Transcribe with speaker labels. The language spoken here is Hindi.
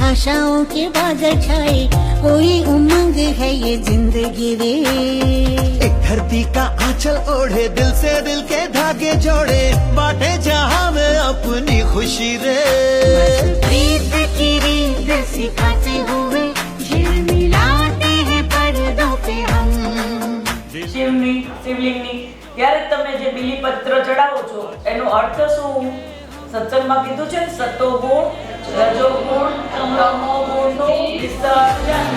Speaker 1: आशाओं के बादल छाए, कोई उमंग है ये जिंदगी रे।
Speaker 2: एक धरती का आंचल ओढ़े, दिल से दिल के धागे जोड़े, बांटे जहां में अपनी खुशी रे।
Speaker 1: प्रीत की रीत सिखाते हुए झिलमिलाते हैं पर्दों पे हम।
Speaker 3: શિવલિંગની ત્યારે તમે જે બીલીપત્ર ચડાવો છો એનો અર્થ શું? સત્સંગમાં કીધું છે ને, સતોગુણ રજોગુણ તમોગુણનું વિસર્જન।